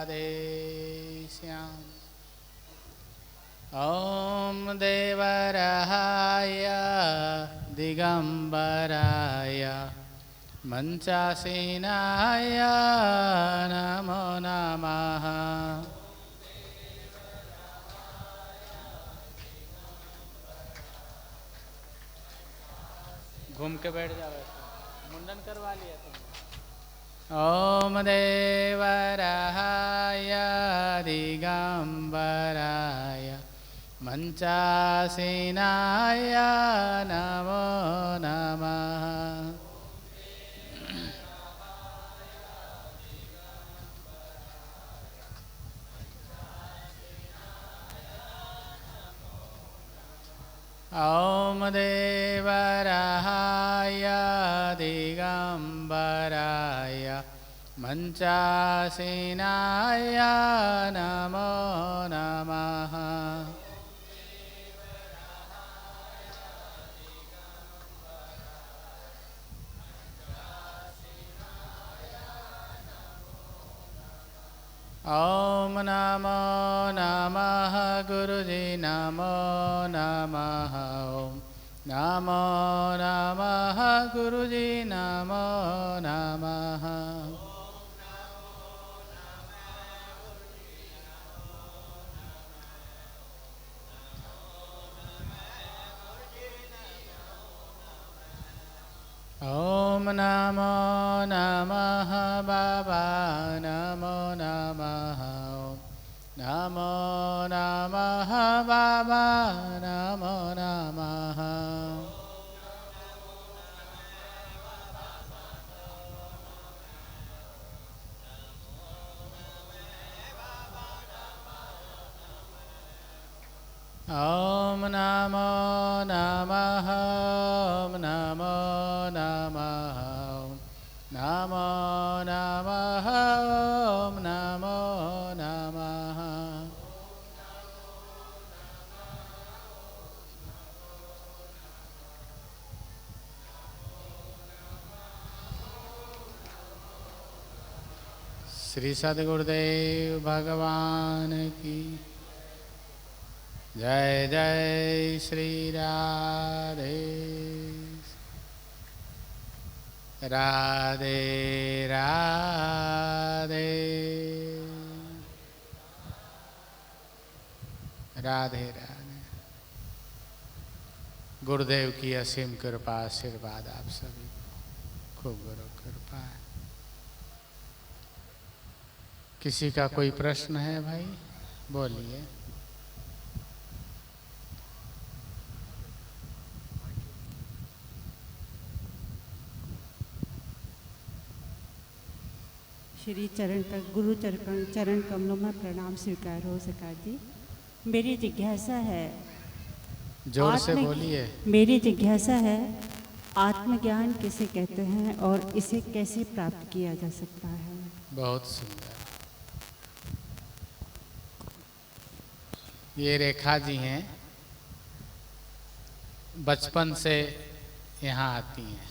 राधे श्याम। ॐ देवरहाय दिगंबराय मंचासीनाय नमो नमः। घूम के बैठ जाओ, मुंडन करवा लिया तुमने। ॐ देवरहाय दिगंबराय मंचासीनाय नमो नमः। ॐ देवरहाय दिगंबराय मंचासीनाय नमो नमः। ॐ नमो नमः गुरुजी नमो नमः। ॐ नमो नमः गुरुजी नमो नमः। ॐ नमो नमः बाबा नमो नमः। ॐ नमो नमः बाबा नमो नमः। ॐ नमो नमः। ॐ नमो नमः। ॐ नमो नमः। ॐ नमो नमः। श्री सद्गुरुदेव भगवान की जय। जय श्री राधे राधे राधे राधे राधे। गुरुदेव की असीम कृपा आशीर्वाद आप सभी को, खूब गुरु कृपा है। किसी का कोई प्रश्न है भाई? बोलिए। श्री चरण का गुरु चरण कमलों में प्रणाम स्वीकार हो सरकार जी। मेरी जिज्ञासा है, जोर से बोलिए। मेरी जिज्ञासा है, आत्मज्ञान किसे कहते हैं और इसे कैसे प्राप्त किया जा सकता है? बहुत सुंदर। ये रेखा जी हैं, बचपन से यहाँ आती हैं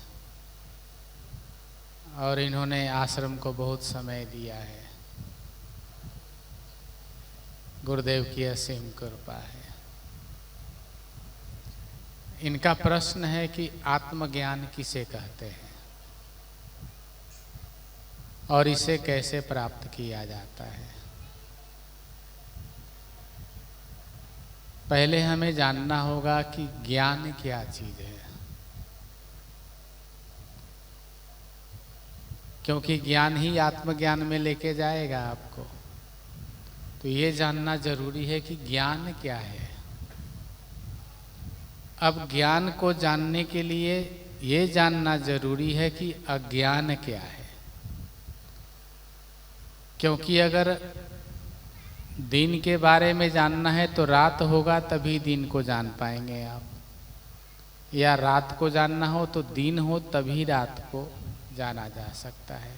और इन्होंने आश्रम को बहुत समय दिया है। गुरुदेव की असीम कृपा है। इनका प्रश्न है कि आत्मज्ञान किसे कहते हैं और इसे कैसे प्राप्त किया जाता है। पहले हमें जानना होगा कि ज्ञान क्या चीज है, क्योंकि ज्ञान ही आत्मज्ञान में लेके जाएगा आपको। तो ये जानना जरूरी है कि ज्ञान क्या है। अब ज्ञान को जानने के लिए ये जानना जरूरी है कि अज्ञान क्या है, क्योंकि अगर दिन के बारे में जानना है तो रात होगा तभी दिन को जान पाएंगे आप, या रात को जानना हो तो दिन हो तभी रात को जाना जा सकता है।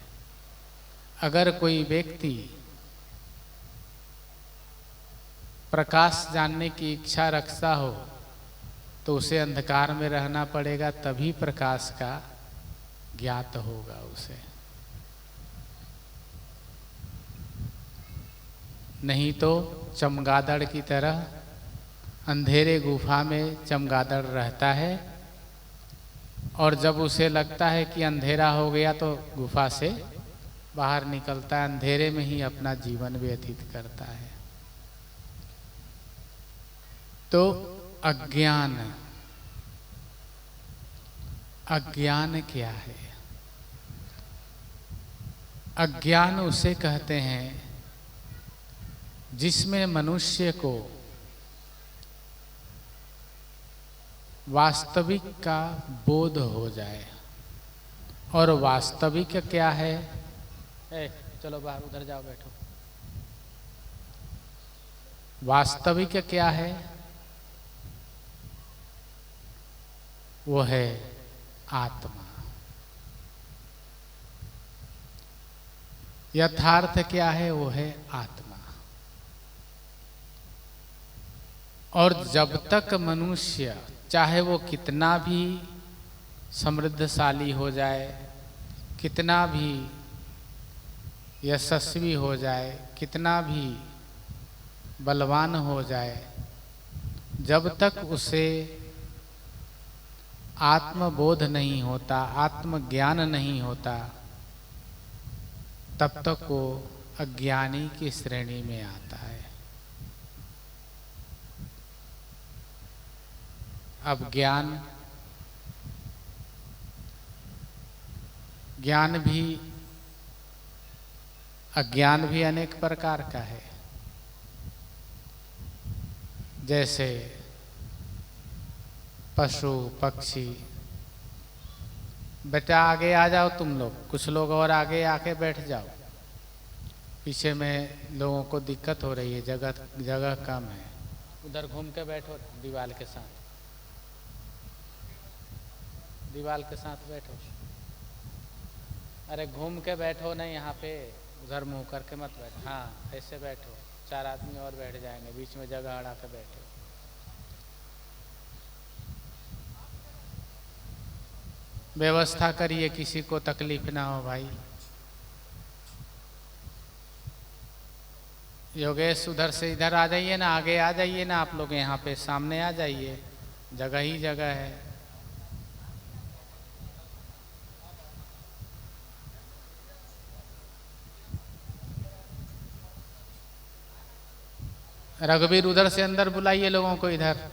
अगर कोई व्यक्ति प्रकाश जानने की इच्छा रखता हो तो उसे अंधकार में रहना पड़ेगा, तभी प्रकाश का ज्ञात होगा उसे। नहीं तो चमगादड़ की तरह अंधेरे गुफा में चमगादड़ रहता है, और जब उसे लगता है कि अंधेरा हो गया तो गुफा से बाहर निकलता है, अंधेरे में ही अपना जीवन व्यतीत करता है। तो अज्ञान, अज्ञान क्या है? अज्ञान उसे कहते हैं जिसमें मनुष्य को वास्तविक का बोध हो जाए। और वास्तविक क्या है? चलो बाहर, उधर जाओ, बैठो। वास्तविक क्या है? वो है आत्मा। यथार्थ क्या है? वो है आत्मा। और जब तक मनुष्य चाहे वो कितना भी समृद्धशाली हो जाए, कितना भी यशस्वी हो जाए, कितना भी बलवान हो जाए, जब तक उसे आत्मबोध नहीं होता, आत्मज्ञान नहीं होता, तब तक वो अज्ञानी की श्रेणी में आता है। अब ज्ञान भी, अज्ञान भी अनेक प्रकार का है। जैसे पशु पक्षी। बेटा आगे आ जाओ तुम लोग, कुछ लोग और आगे आके बैठ जाओ, पीछे में लोगों को दिक्कत हो रही है, जगह कम है। उधर घूम के बैठो, दीवार के साथ, दीवार के साथ बैठो। अरे घूम के बैठो ना, यहाँ पे उधर मुंह करके मत बैठो। हाँ ऐसे बैठो, 4 आदमी और बैठ जाएंगे, बीच में जगह अड़ा के बैठो। व्यवस्था करिए, किसी को तकलीफ ना हो भाई। योगेश उधर से इधर आ जाइए ना, आगे आ जाइए ना, आप लोग यहाँ पे सामने आ जाइए, जगह ही जगह है। रघुवीर उधर से अंदर बुलाइए लोगों को इधर।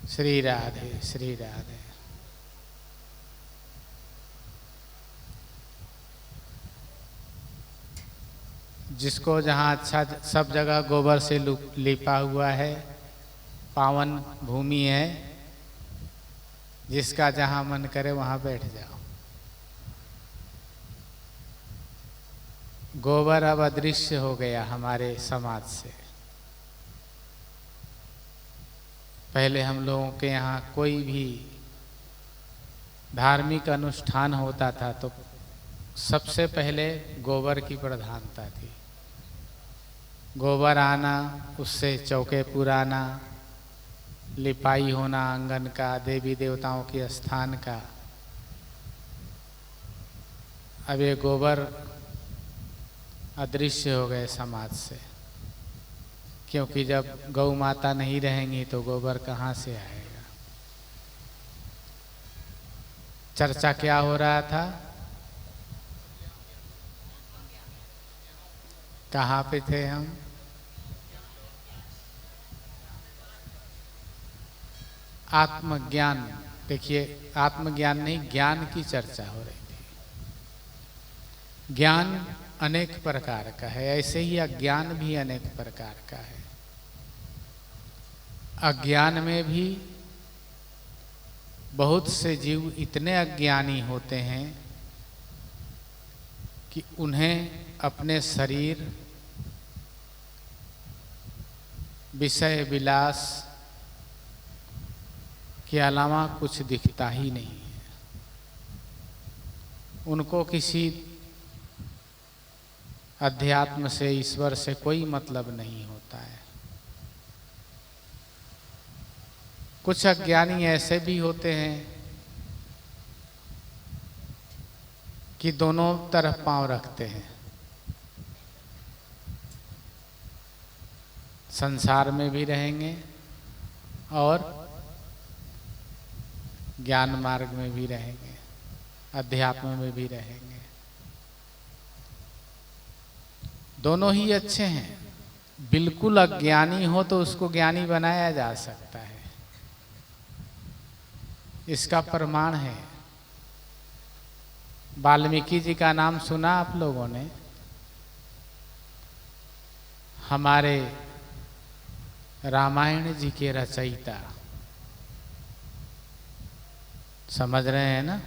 श्री राधे, श्री राधे। जिसको जहाँ अच्छा, सब जगह गोबर से लिपा हुआ है, पावन भूमि है, जिसका जहाँ मन करे वहाँ बैठ जाओ। गोबर अब अदृश्य हो गया हमारे समाज से। पहले हम लोगों के यहाँ कोई भी धार्मिक अनुष्ठान होता था तो सबसे पहले गोबर की प्रधानता थी। गोबर आना, उससे चौके पुराना, लिपाई होना आंगन का, देवी देवताओं के स्थान का। अब ये गोबर अदृश्य हो गए समाज से, क्योंकि जब गौ माता नहीं रहेंगी तो गोबर कहाँ से आएगा। चर्चा क्या हो रहा था? कहाँ पे थे हम? आत्मज्ञान। देखिए, आत्मज्ञान नहीं, ज्ञान की चर्चा हो रही थी। ज्ञान अनेक प्रकार का है, ऐसे ही अज्ञान भी अनेक प्रकार का है। अज्ञान में भी बहुत से जीव इतने अज्ञानी होते हैं कि उन्हें अपने शरीर, विषय विलास के अलावा कुछ दिखता ही नहीं है। उनको किसी अध्यात्म से, ईश्वर से कोई मतलब नहीं होता है। कुछ अज्ञानी ऐसे भी होते हैं कि दोनों तरफ पांव रखते हैं, संसार में भी रहेंगे और ज्ञान मार्ग में भी रहेंगे, अध्यात्म में भी रहेंगे। दोनों ही अच्छे हैं। बिल्कुल अज्ञानी हो तो उसको ज्ञानी बनाया जा सकता है, इसका प्रमाण है। वाल्मीकि जी का नाम सुना आप लोगों ने? हमारे रामायण जी के रचयिता, समझ रहे हैं ना?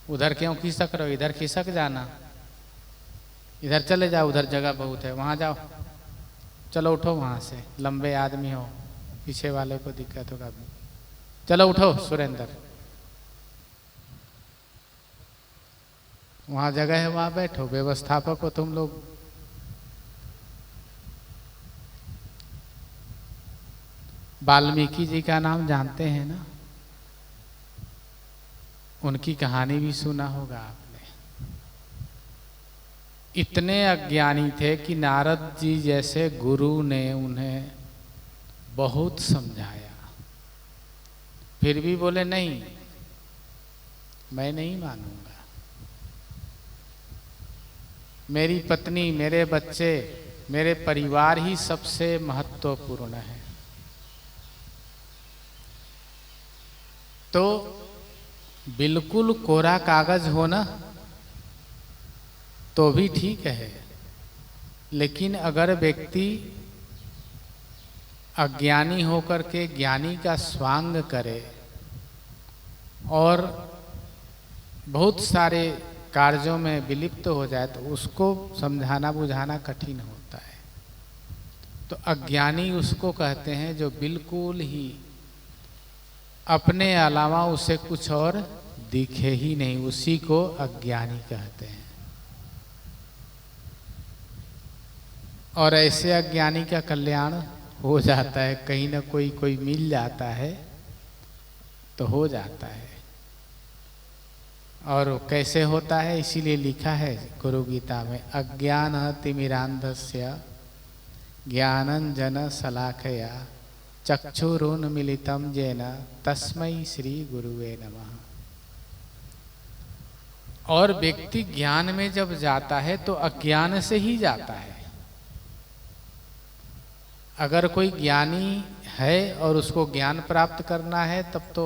उधर क्यों खिसक रहे हो? इधर खिसक जाना, इधर चले जाओ, उधर जगह बहुत है, वहां जाओ। चलो उठो वहां से, लंबे आदमी हो, पीछे वाले को दिक्कत होगा। चलो उठो सुरेंद्र, वहां जगह है, वहां बैठो। व्यवस्थापक हो तुम लोग। वाल्मीकि जी का नाम जानते हैं ना? उनकी कहानी भी सुना होगा आपने। इतने अज्ञानी थे कि नारद जी जैसे गुरु ने उन्हें बहुत समझाया, फिर भी बोले नहीं, मैं नहीं मानूंगा। मेरी पत्नी, मेरे बच्चे, मेरे परिवार ही सबसे महत्वपूर्ण है। तो बिल्कुल कोरा कागज हो ना तो भी ठीक है, लेकिन अगर व्यक्ति अज्ञानी होकर के ज्ञानी का स्वांग करे और बहुत सारे कार्यों में विलिप्त हो जाए तो उसको समझाना बुझाना कठिन होता है। तो अज्ञानी उसको कहते हैं जो बिल्कुल ही अपने अलावा उसे कुछ और दिखे ही नहीं, उसी को अज्ञानी कहते हैं। और ऐसे अज्ञानी का कल्याण हो जाता है, कहीं ना कोई मिल जाता है तो हो जाता है। और कैसे होता है, इसीलिए लिखा है गुरु गीता में, अज्ञान तिमिरांधस्य ज्ञानंजन शलाकया चक्षुरुन्मीलितं येन तस्मै श्री गुरुवे नमः। और व्यक्ति ज्ञान में जब जाता है तो अज्ञान से ही जाता है। अगर कोई ज्ञानी है और उसको ज्ञान प्राप्त करना है तब तो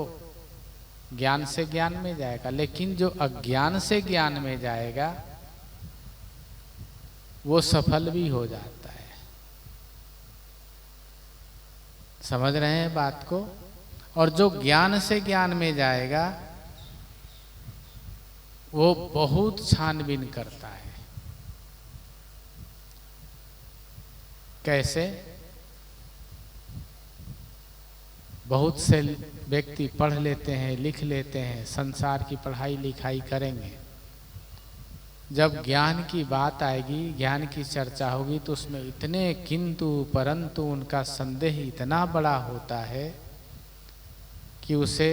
ज्ञान से ज्ञान में जाएगा, लेकिन जो अज्ञान से ज्ञान में जाएगा वो सफल भी हो जाता है। समझ रहे हैं बात को? और जो ज्ञान से ज्ञान में जाएगा वो बहुत छानबीन करता है। कैसे? बहुत से व्यक्ति पढ़ लेते हैं, लिख लेते हैं, संसार की पढ़ाई लिखाई करेंगे, जब ज्ञान की बात आएगी, ज्ञान की चर्चा होगी तो उसमें इतने किंतु परंतु उनका संदेह इतना बड़ा होता है कि उसे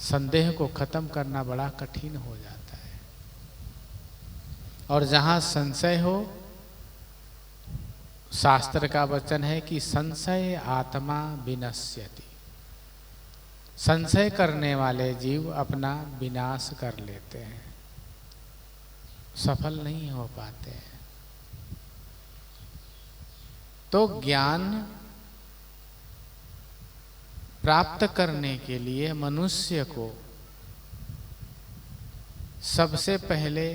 संदेह को खत्म करना बड़ा कठिन हो जाता है। और जहाँ संशय हो, शास्त्र का वचन है कि संशय आत्मा विनश्यति, संशय करने वाले जीव अपना विनाश कर लेते हैं, सफल नहीं हो पाते हैं। तो ज्ञान प्राप्त करने के लिए मनुष्य को सबसे पहले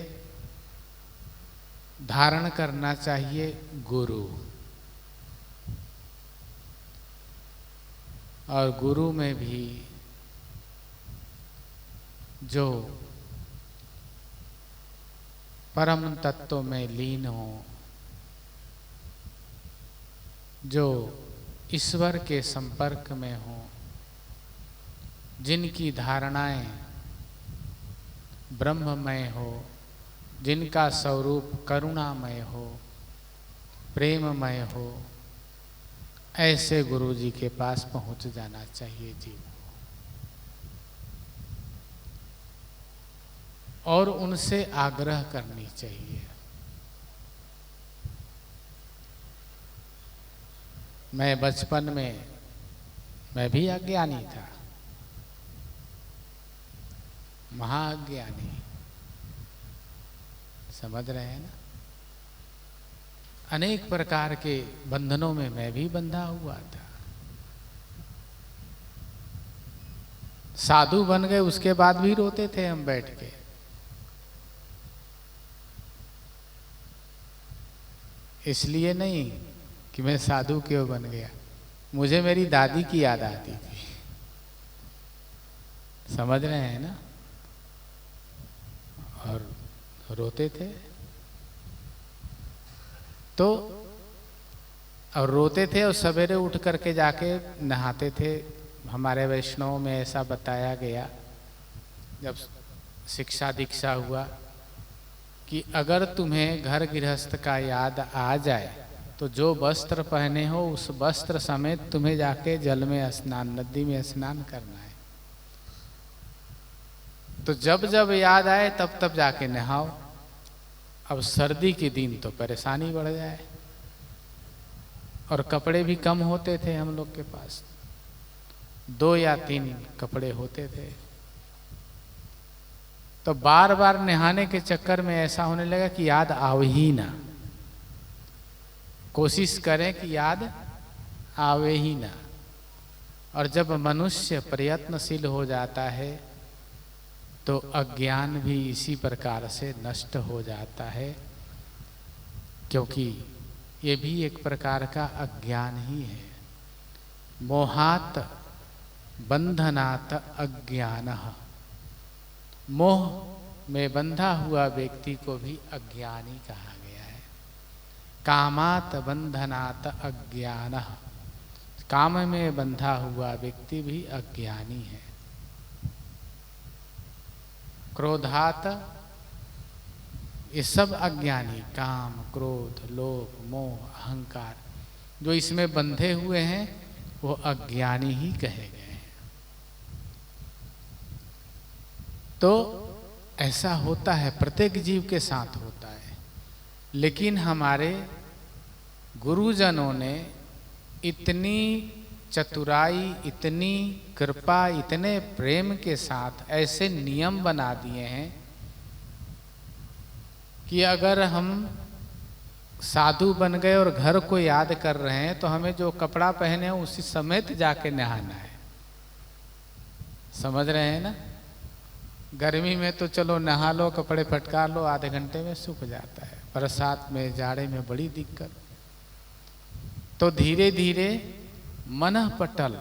धारण करना चाहिए गुरु। और गुरु में भी जो परम तत्व में लीन हो, जो ईश्वर के संपर्क में हो, जिनकी धारणाएं ब्रह्ममय हो, जिनका स्वरूप करुणामय हो, प्रेममय हो, ऐसे गुरु जी के पास पहुंच जाना चाहिए जीव को और उनसे आग्रह करनी चाहिए। मैं बचपन में मैं भी अज्ञानी था, महाअज्ञानी, समझ रहे हैं ना। अनेक प्रकार के बंधनों में मैं भी बंधा हुआ था। साधु बन गए उसके बाद भी रोते थे हम बैठ के। इसलिए नहीं कि मैं साधु क्यों बन गया, मुझे मेरी दादी की याद आती थी, समझ रहे हैं ना, और रोते थे। तो और रोते थे और सवेरे उठ करके जाके नहाते थे। हमारे वैष्णव में ऐसा बताया गया जब शिक्षा दीक्षा हुआ कि अगर तुम्हें घर गृहस्थ का याद आ जाए तो जो वस्त्र पहने हो उस वस्त्र समेत तुम्हें जाके जल में स्नान, नदी में स्नान करना है। तो जब जब याद आए तब तब जाके नहाओ। अब सर्दी के दिन तो परेशानी बढ़ जाए और कपड़े भी कम होते थे हम लोग के पास, 2 या 3 कपड़े होते थे। तो बार बार नहाने के चक्कर में ऐसा होने लगा कि याद आवे ही ना, कोशिश करें कि याद आवे ही ना। और जब मनुष्य प्रयत्नशील हो जाता है तो अज्ञान भी इसी प्रकार से नष्ट हो जाता है, क्योंकि ये भी एक प्रकार का अज्ञान ही है। मोहात बंधनात अज्ञानः, मोह में बंधा हुआ व्यक्ति को भी अज्ञानी कहा गया है। कामात बंधनात अज्ञानः, काम में बंधा हुआ व्यक्ति भी अज्ञानी है। क्रोधात, ये सब अज्ञानी, काम, क्रोध, लोभ, मोह, अहंकार, जो इसमें बंधे हुए हैं वो अज्ञानी ही कहे गए हैं। तो ऐसा होता है, प्रत्येक जीव के साथ होता है। लेकिन हमारे गुरुजनों ने इतनी चतुराई, इतनी कृपा, इतने प्रेम के साथ ऐसे नियम बना दिए हैं कि अगर हम साधु बन गए और घर को याद कर रहे हैं तो हमें जो कपड़ा पहने हैं उसी समेत जाके नहाना है। समझ रहे हैं ना। गर्मी में तो चलो नहा लो, कपड़े फटकार लो, आधे घंटे में सूख जाता है। बरसात में, जाड़े में बड़ी दिक्कत। तो धीरे धीरे मन पटल,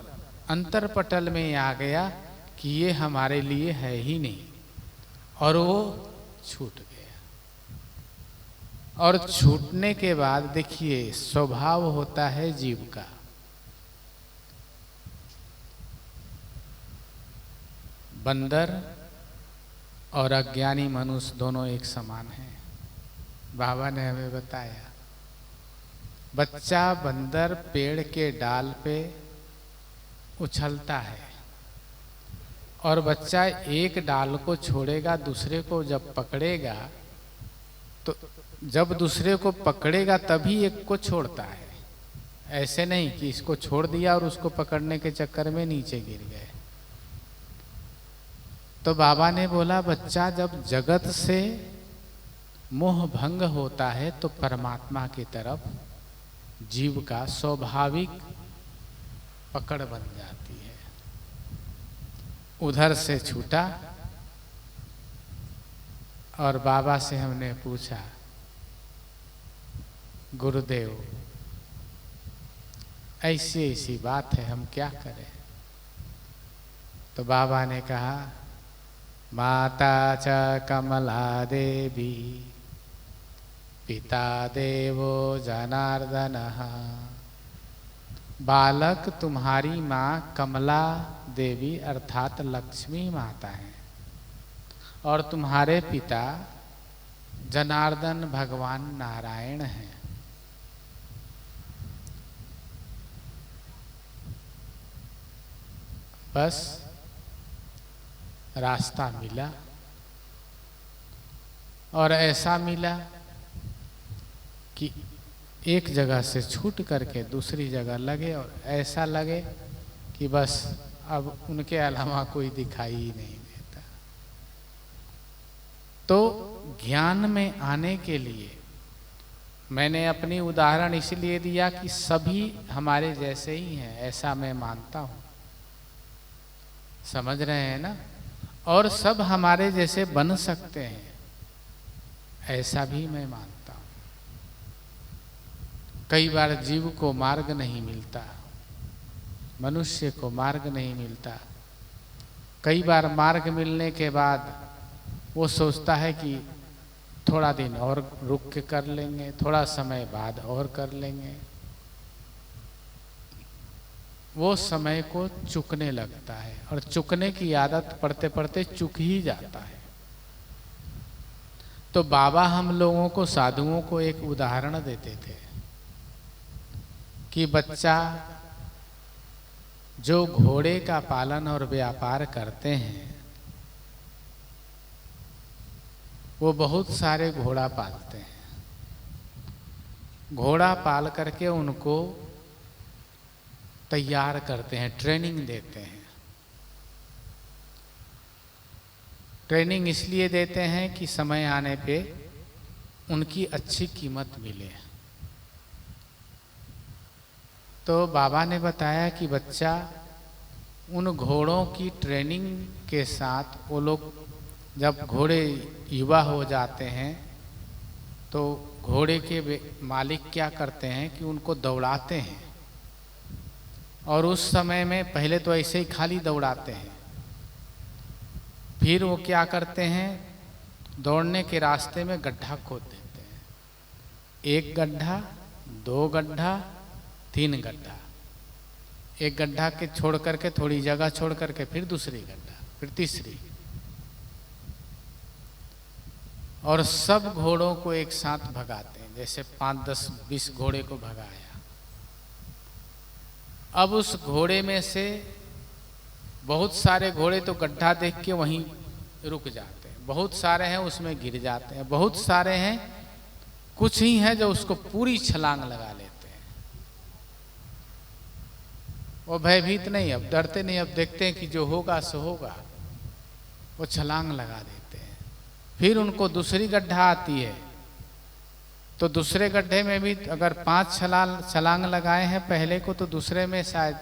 अंतर पटल में आ गया कि ये हमारे लिए है ही नहीं, और वो छूट गया। और छूटने के बाद देखिए स्वभाव होता है जीव का, बंदर और अज्ञानी मनुष्य दोनों एक समान हैं। बाबा ने हमें बताया, बच्चा बंदर पेड़ के डाल पे उछलता है और बच्चा एक डाल को छोड़ेगा, दूसरे को जब पकड़ेगा तो जब दूसरे को पकड़ेगा तभी एक को छोड़ता है। ऐसे नहीं कि इसको छोड़ दिया और उसको पकड़ने के चक्कर में नीचे गिर गए। तो बाबा ने बोला, बच्चा जब जगत से मोह भंग होता है तो परमात्मा की तरफ जीव का स्वाभाविक पकड़ बन जाती है। उधर से छूटा और बाबा से हमने पूछा, गुरुदेव ऐसी ऐसी बात है, हम क्या करें? तो बाबा ने कहा, माता च कमला देवी पिता देवो जनार्दनः। बालक तुम्हारी माँ कमला देवी अर्थात लक्ष्मी माता है और तुम्हारे पिता जनार्दन भगवान नारायण हैं। बस रास्ता मिला, और ऐसा मिला कि एक जगह से छूट करके दूसरी जगह लगे, और ऐसा लगे कि बस अब उनके अलावा कोई दिखाई ही नहीं देता। तो ज्ञान में आने के लिए मैंने अपनी उदाहरण इसलिए दिया कि सभी हमारे जैसे ही हैं, ऐसा मैं मानता हूं। समझ रहे हैं ना? और सब हमारे जैसे बन सकते हैं, ऐसा भी मैं मानता हूं। कई बार जीव को मार्ग नहीं मिलता, मनुष्य को मार्ग नहीं मिलता। कई बार मार्ग मिलने के बाद वो सोचता है कि थोड़ा दिन और रुक के कर लेंगे, थोड़ा समय बाद और कर लेंगे। वो समय को चुकने लगता है, और चुकने की आदत पड़ते पड़ते चुक ही जाता है। तो बाबा हम लोगों को, साधुओं को एक उदाहरण देते थे कि बच्चा जो घोड़े का पालन और व्यापार करते हैं, वो बहुत सारे घोड़ा पालते हैं। घोड़ा पाल करके उनको तैयार करते हैं, ट्रेनिंग देते हैं। ट्रेनिंग इसलिए देते हैं कि समय आने पे उनकी अच्छी कीमत मिले। तो बाबा ने बताया कि बच्चा उन घोड़ों की ट्रेनिंग के साथ, वो लोग जब घोड़े युवा हो जाते हैं तो घोड़े के मालिक क्या करते हैं कि उनको दौड़ाते हैं। और उस समय में पहले तो ऐसे ही खाली दौड़ाते हैं, फिर वो क्या करते हैं, दौड़ने के रास्ते में गड्ढा खोद देते हैं। 1 गड्ढा, 2 गड्ढा, 3 गड्ढा। एक गड्ढा के छोड़ करके, थोड़ी जगह छोड़ करके फिर दूसरी गड्ढा, फिर तीसरी। और सब घोड़ों को एक साथ भगाते हैं, जैसे 5, 10, 20 घोड़े को भगाया। अब उस घोड़े में से बहुत सारे घोड़े तो गड्ढा देख के वहीं रुक जाते हैं, बहुत सारे हैं उसमें गिर जाते हैं, बहुत सारे हैं, कुछ ही हैं जो उसको पूरी छलांग लगा लेते हैं। वो भयभीत नहीं, अब डरते नहीं, अब देखते हैं कि जो होगा सो होगा, वो छलांग लगा देते हैं। फिर उनको दूसरी गड्ढा आती है, तो दूसरे गड्ढे में भी अगर 5 छलांग लगाए हैं पहले को, तो दूसरे में शायद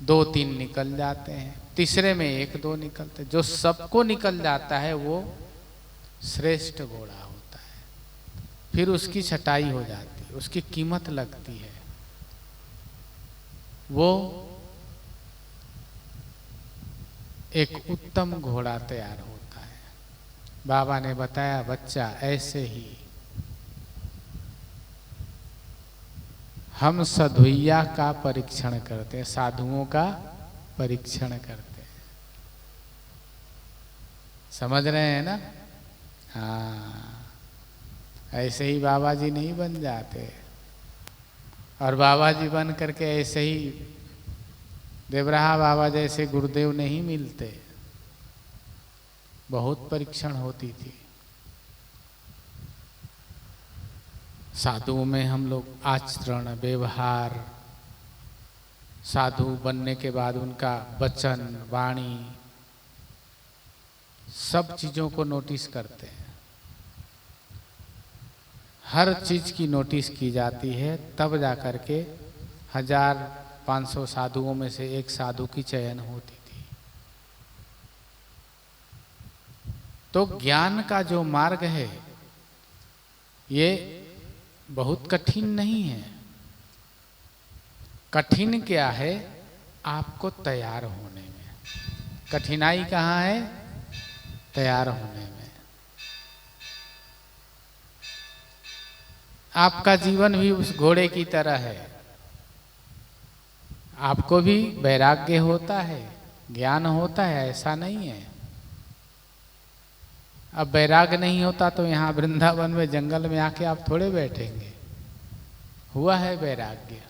2-3 निकल जाते हैं, तीसरे में 1-2 निकलते। जो सबको निकल जाता है वो श्रेष्ठ घोड़ा होता है। फिर उसकी छटाई हो जाती है, उसकी कीमत लगती है, वो एक उत्तम घोड़ा तैयार होता है। बाबा ने बताया बच्चा ऐसे ही हम साधुइया का परीक्षण करते हैं, साधुओं का परीक्षण करते हैं। समझ रहे हैं ना? हाँ, ऐसे ही बाबा जी नहीं बन जाते, और बाबा जी बन करके ऐसे ही देवराहा बाबा जैसे गुरुदेव नहीं मिलते। बहुत परीक्षण होती थी। साधुओं में हम लोग आचरण, व्यवहार, साधु बनने के बाद उनका वचन, वाणी, सब चीजों को नोटिस करते हैं। हर चीज की नोटिस की जाती है, तब जाकर के 1500 साधुओं में से एक साधु की चयन होती थी। तो ज्ञान का जो मार्ग है ये बहुत कठिन नहीं है। कठिन क्या है? आपको तैयार होने में। कठिनाई कहाँ है? तैयार होने में। आपका जीवन भी उस घोड़े की तरह है। आपको भी वैराग्य होता है, ज्ञान होता है, ऐसा नहीं है। अब वैराग नहीं होता तो यहाँ वृंदावन में जंगल में आके आप थोड़े बैठेंगे। हुआ है वैराग्य,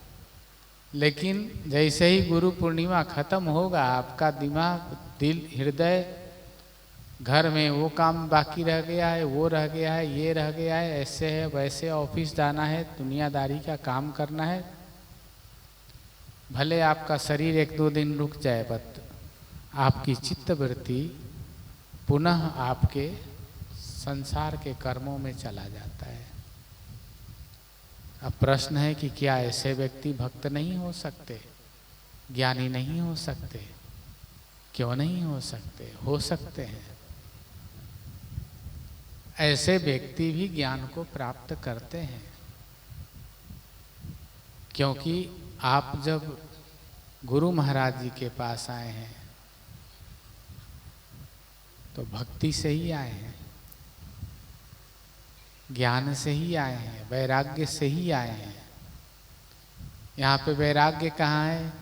लेकिन जैसे ही गुरु पूर्णिमा खत्म होगा, आपका दिमाग, दिल, हृदय, घर में वो काम बाकी रह गया है, वो रह गया है, ये रह गया है, ऐसे है वैसे, ऑफिस जाना है, दुनियादारी का काम करना है। भले आपका शरीर 1-2 दिन रुक जाए, बट आपकी चित्तवृत्ति पुनः आपके संसार के कर्मों में चला जाता है। अब प्रश्न है कि क्या ऐसे व्यक्ति भक्त नहीं हो सकते, ज्ञानी नहीं हो सकते? क्यों नहीं हो सकते? हो सकते हैं। ऐसे व्यक्ति भी ज्ञान को प्राप्त करते हैं, क्योंकि आप जब गुरु महाराज जी के पास आए हैं तो भक्ति से ही आए हैं, ज्ञान से ही आए हैं, वैराग्य से ही आए हैं। यहाँ पे वैराग्य कहाँ है?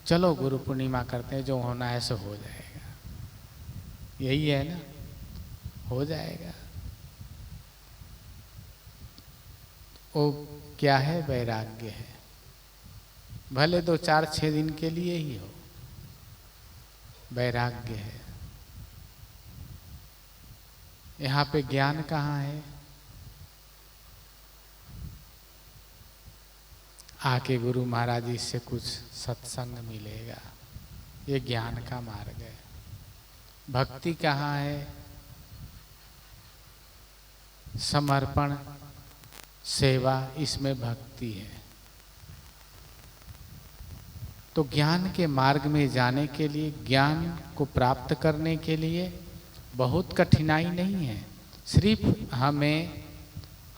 चलो गुरु पूर्णिमा करते हैं, जो होना है सो हो जाएगा, यही है ना, हो जाएगा। वो क्या है? वैराग्य है। भले 2-4-6 दिन के लिए ही हो, वैराग्य है। यहाँ पे ज्ञान कहाँ है? आके गुरु महाराज जी से कुछ सत्संग मिलेगा, ये ज्ञान का मार्ग है। भक्ति कहाँ है? समर्पण, सेवा, इसमें भक्ति है। तो ज्ञान के मार्ग में जाने के लिए, ज्ञान को प्राप्त करने के लिए बहुत कठिनाई नहीं है। सिर्फ हमें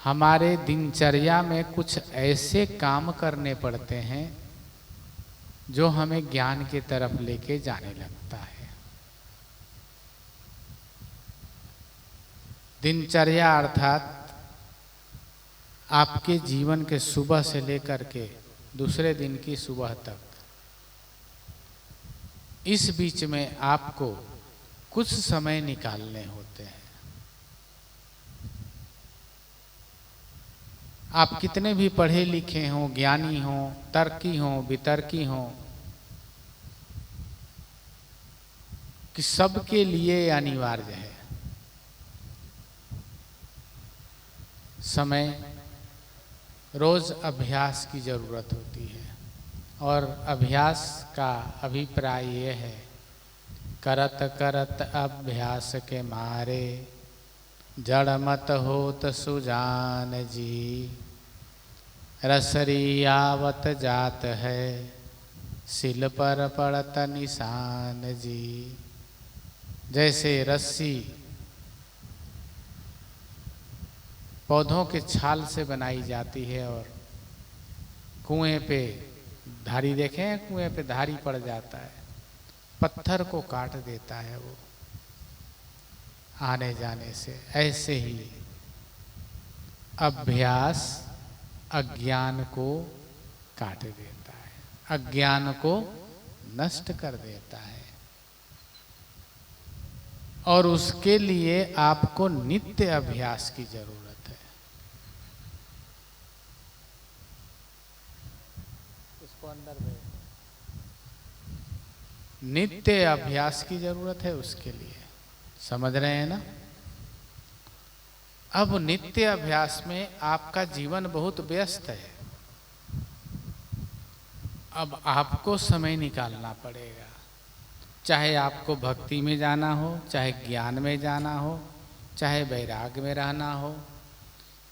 हमारे दिनचर्या में कुछ ऐसे काम करने पड़ते हैं जो हमें ज्ञान की तरफ लेके जाने लगता है। दिनचर्या अर्थात आपके जीवन के सुबह से लेकर के दूसरे दिन की सुबह तक, इस बीच में आपको कुछ समय निकालने होते हैं। आप कितने भी पढ़े लिखे हों, ज्ञानी हों, तर्की हों, वितर्की हों, कि सबके लिए अनिवार्य है समय। रोज अभ्यास की जरूरत होती है, और अभ्यास का अभिप्राय ये है, करत करत अभ्यास के मारे, जड़ मत होत सुजान जी। रसरी आवत जात है, सिल पर पड़त निशान जी। जैसे रस्सी पौधों के छाल से बनाई जाती है, और कुएं पे धारी, देखे हैं कुएं पे धारी पड़ जाता है, पत्थर को काट देता है वो आने जाने से। ऐसे ही अभ्यास अज्ञान को काट देता है, अज्ञान को नष्ट कर देता है। और उसके लिए आपको नित्य अभ्यास की जरूरत है। उसको अंदर में नित्य अभ्यास की जरूरत है उसके लिए, समझ रहे हैं ना? अब नित्य अभ्यास में आपका जीवन बहुत व्यस्त है, अब आपको समय निकालना पड़ेगा। चाहे आपको भक्ति में जाना हो, चाहे ज्ञान में जाना हो, चाहे वैराग में रहना हो,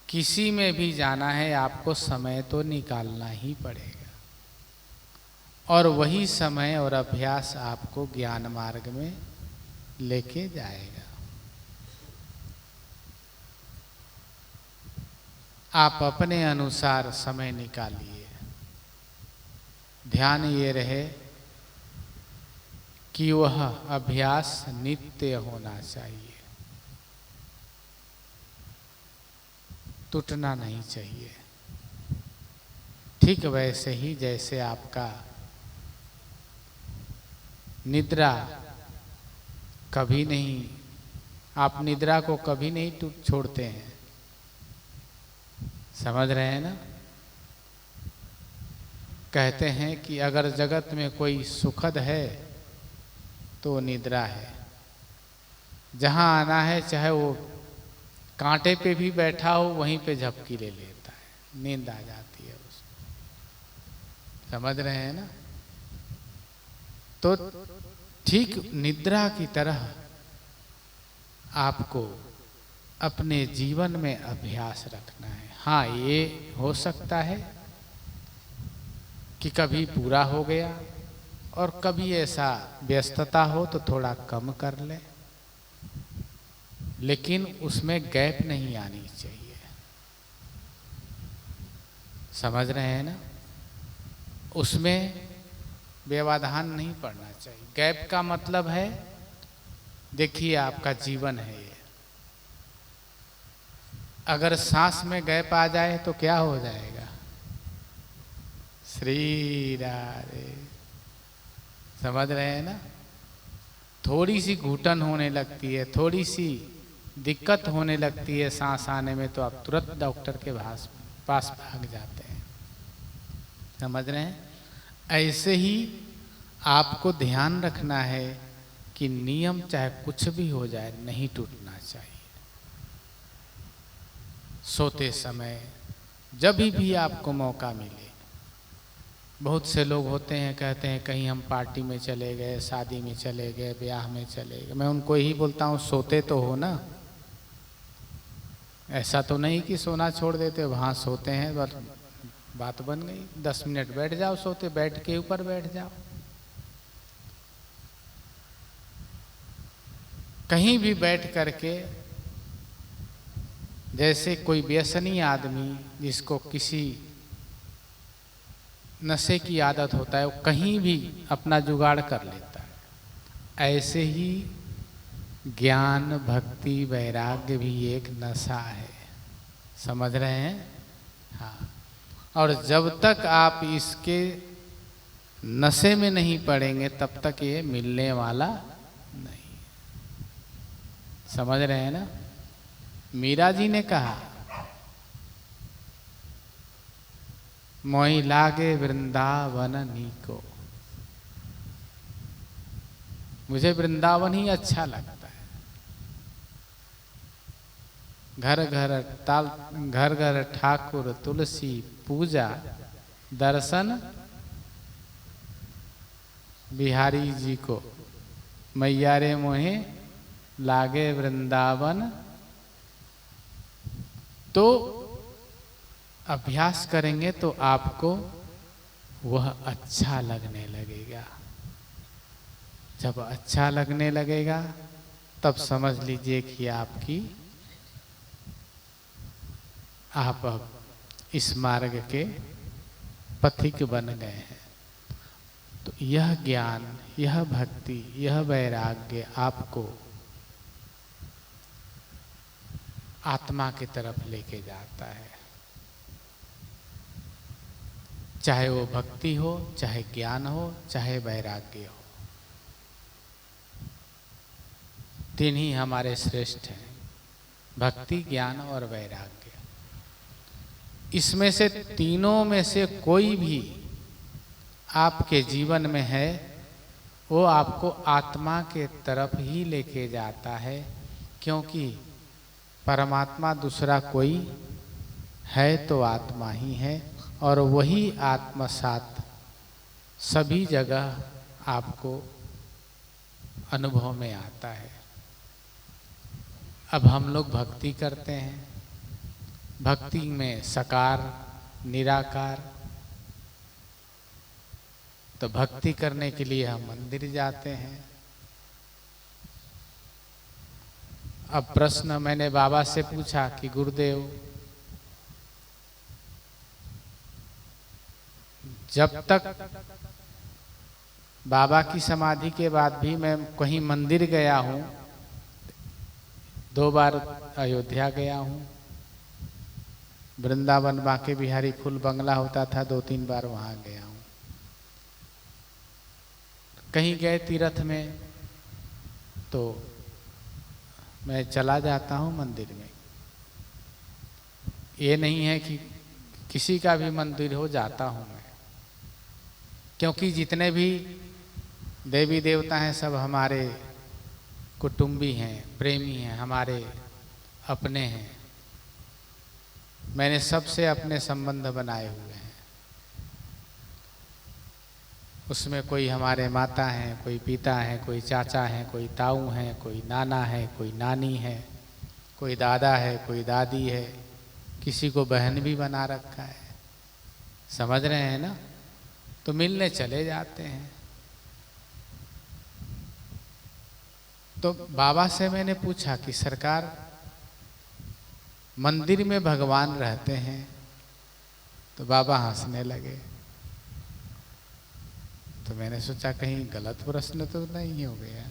किसी में भी जाना है आपको समय तो निकालना ही पड़ेगा। और वही समय और अभ्यास आपको ज्ञान मार्ग में लेके जाएगा। आप अपने अनुसार समय निकालिए। ध्यान ये रहे कि वह अभ्यास नित्य होना चाहिए, टूटना नहीं चाहिए। ठीक वैसे ही जैसे आपका निद्रा कभी नहीं आप निद्रा को कभी नहीं छोड़ते हैं। समझ रहे हैं ना? कहते हैं कि अगर जगत में कोई सुखद है तो निद्रा है। जहां आना है चाहे वो कांटे पे भी बैठा हो वहीं पे झपकी ले लेता है, नींद आ जाती है उसको। समझ रहे हैं ना? तो ठीक निद्रा की तरह आपको अपने जीवन में अभ्यास रखना है। हाँ, ये हो सकता है कि कभी पूरा हो गया और कभी ऐसा व्यस्तता हो तो थोड़ा कम कर ले, लेकिन उसमें गैप नहीं आनी चाहिए। समझ रहे हैं ना? उसमें व्यवधान नहीं पड़ना चाहिए। गैप का मतलब है, देखिए आपका जीवन है ये, अगर सांस में गैप आ जाए तो क्या हो जाएगा? श्री राधे। समझ रहे हैं ना? थोड़ी सी घुटन होने लगती है, थोड़ी सी दिक्कत होने लगती है सांस आने में, तो आप तुरंत डॉक्टर के पास भाग जाते हैं। समझ रहे हैं? ऐसे ही आपको ध्यान रखना है कि नियम चाहे कुछ भी हो जाए नहीं टूटना चाहिए। सोते समय जब भी आपको मौका मिले, बहुत से लोग होते हैं कहते हैं कहीं हम पार्टी में चले गए, शादी में चले गए, ब्याह में चले गए, मैं उनको यही बोलता हूँ सोते तो हो ना। ऐसा तो नहीं कि सोना छोड़ देते, वहाँ सोते हैं बस बात बन गई। 10 मिनट बैठ जाओ सोते, बेड के ऊपर बैठ जाओ। कहीं भी बैठ करके, जैसे कोई व्यसनी आदमी जिसको किसी नशे की आदत होता है, वो कहीं भी अपना जुगाड़ कर लेता है। ऐसे ही ज्ञान, भक्ति, वैराग्य भी एक नशा है। समझ रहे हैं? हाँ। और जब तक आप इसके नशे में नहीं पड़ेंगे तब तक ये मिलने वाला नहीं। समझ रहे हैं ना? मीरा जी ने कहा, मोहि लागे वृंदावन नीको। मुझे वृंदावन ही अच्छा लगता है। घर घर ठाकुर तुलसी पूजा, दर्शन बिहारी जी को। मैया रे मोहे लागे वृंदावन। तो अभ्यास करेंगे तो आपको वह अच्छा लगने लगेगा। जब अच्छा लगने लगेगा तब समझ लीजिए कि आप अब इस मार्ग के पथिक बन गए हैं। तो यह ज्ञान, यह भक्ति, यह वैराग्य आपको आत्मा की तरफ लेके जाता है। चाहे वो भक्ति हो, चाहे ज्ञान हो, चाहे वैराग्य हो, तीन ही हमारे श्रेष्ठ हैं, भक्ति, ज्ञान और वैराग्य। इसमें से तीनों में से कोई भी आपके जीवन में है, वो आपको आत्मा के तरफ ही लेके जाता है, क्योंकि परमात्मा दूसरा कोई है तो आत्मा ही है, और वही आत्मसात सभी जगह आपको अनुभव में आता है। अब हम लोग भक्ति करते हैं, भक्ति में साकार निराकार, तो भक्ति करने के लिए हम मंदिर जाते हैं। अब प्रश्न मैंने बाबा से पूछा कि गुरुदेव, जब तक बाबा की समाधि के बाद भी मैं कहीं मंदिर गया हूँ, 2 बार अयोध्या गया हूँ, वृंदावन बांके बिहारी फूल बंगला होता था, 2-3 बार वहाँ गया हूँ। कहीं गए तीर्थ में तो मैं चला जाता हूँ मंदिर में। ये नहीं है कि किसी का भी मंदिर हो जाता हूँ मैं, क्योंकि जितने भी देवी देवता हैं सब हमारे कुटुंबी हैं, प्रेमी हैं, हमारे अपने हैं। मैंने सबसे अपने संबंध बनाए हुए हैं। उसमें कोई हमारे माता हैं, कोई पिता हैं, कोई चाचा हैं, कोई ताऊ हैं, कोई नाना है, कोई नानी है, कोई दादा है, कोई दादी है, किसी को बहन भी बना रखा है। समझ रहे हैं ना? तो मिलने चले जाते हैं। तो बाबा से मैंने पूछा कि सरकार, मंदिर में भगवान रहते हैं? तो बाबा हंसने लगे। तो मैंने सोचा कहीं गलत प्रश्न तो नहीं हो गया।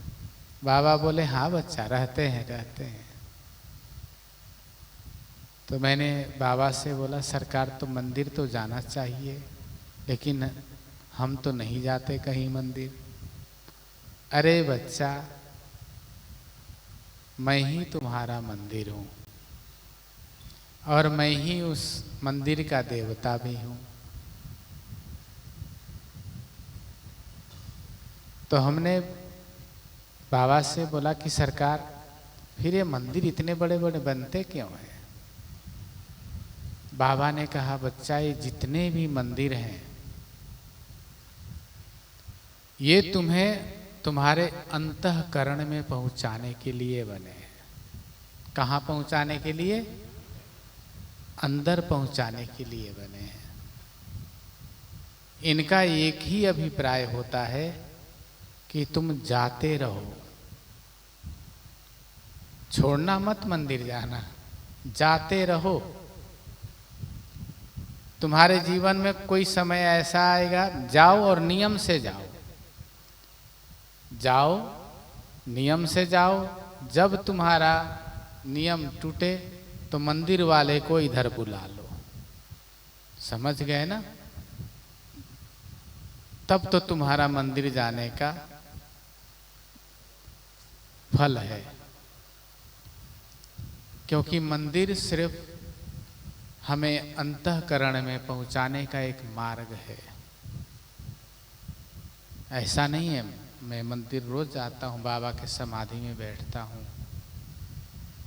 बाबा बोले हाँ बच्चा, रहते हैं रहते हैं। तो मैंने बाबा से बोला सरकार, तो मंदिर तो जाना चाहिए, लेकिन हम तो नहीं जाते कहीं मंदिर। अरे बच्चा, मैं ही तुम्हारा मंदिर हूँ और मैं ही उस मंदिर का देवता भी हूँ। तो हमने बाबा से बोला कि सरकार, फिर ये मंदिर इतने बड़े बड़े बनते क्यों हैं? बाबा ने कहा बच्चा, ये जितने भी मंदिर हैं ये तुम्हें तुम्हारे अंतःकरण में पहुंचाने के लिए बने हैं। कहाँ पहुंचाने के लिए? अंदर पहुंचाने के लिए बने हैं। इनका एक ही अभिप्राय होता है कि तुम जाते रहो, छोड़ना मत मंदिर जाना, जाते रहो। तुम्हारे जीवन में कोई समय ऐसा आएगा, जाओ और नियम से जाओ, जाओ नियम से जाओ। जब तुम्हारा नियम टूटे तो मंदिर वाले को इधर बुला लो। समझ गए ना? तब तो तुम्हारा मंदिर जाने का फल है। क्योंकि मंदिर सिर्फ हमें अंतःकरण में पहुंचाने का एक मार्ग है। ऐसा नहीं है मैं मंदिर रोज जाता हूँ, बाबा के समाधि में बैठता हूँ,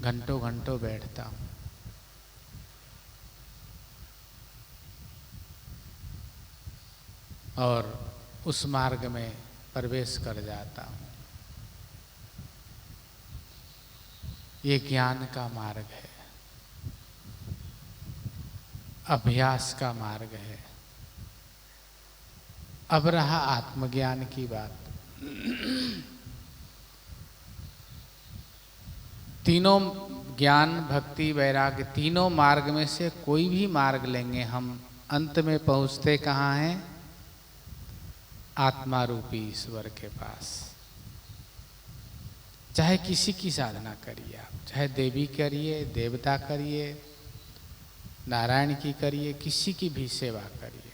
घंटों घंटों बैठता हूँ। और उस मार्ग में प्रवेश कर जाता हूँ। ये ज्ञान का मार्ग है, अभ्यास का मार्ग है। अब रहा आत्मज्ञान की बात। तीनों ज्ञान, भक्ति, वैराग्य, तीनों मार्ग में से कोई भी मार्ग लेंगे हम, अंत में पहुंचते कहाँ हैं? आत्मा रूपी ईश्वर के पास। चाहे किसी की साधना करिए आप, चाहे देवी करिए, देवता करिए, नारायण की करिए, किसी की भी सेवा करिए,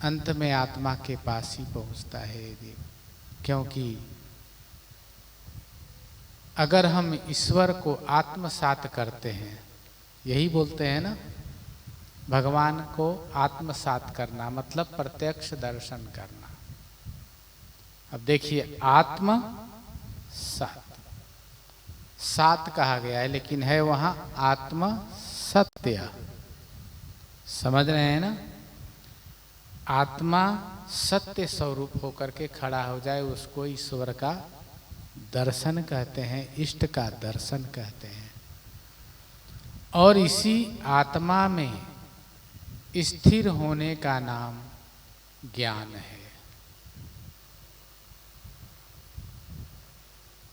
अंत में आत्मा के पास ही पहुंचता है ये जीव। क्योंकि अगर हम ईश्वर को आत्मसात करते हैं, यही बोलते हैं ना, भगवान को आत्मसात करना मतलब प्रत्यक्ष दर्शन करना। अब देखिए, आत्म सात, सात कहा गया है, लेकिन है वहां आत्म सत्य। समझ रहे हैं ना? आत्मा सत्य स्वरूप होकर के खड़ा हो जाए, उसको ईश्वर का दर्शन कहते हैं, इष्ट का दर्शन कहते हैं। और इसी आत्मा में स्थिर होने का नाम ज्ञान है।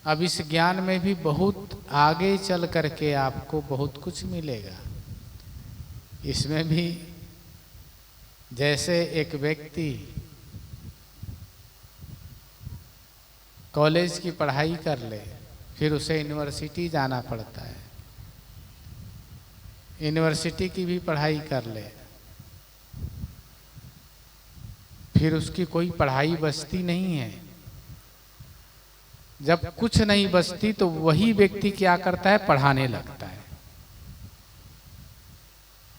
अब इस ज्ञान में भी बहुत आगे चल करके आपको बहुत कुछ मिलेगा। इसमें भी जैसे एक व्यक्ति कॉलेज की पढ़ाई कर ले, फिर उसे यूनिवर्सिटी जाना पड़ता है, यूनिवर्सिटी की भी पढ़ाई कर ले, फिर उसकी कोई पढ़ाई बचती नहीं है, जब कुछ नहीं बचती तो वही व्यक्ति क्या करता है, पढ़ाने लगता है।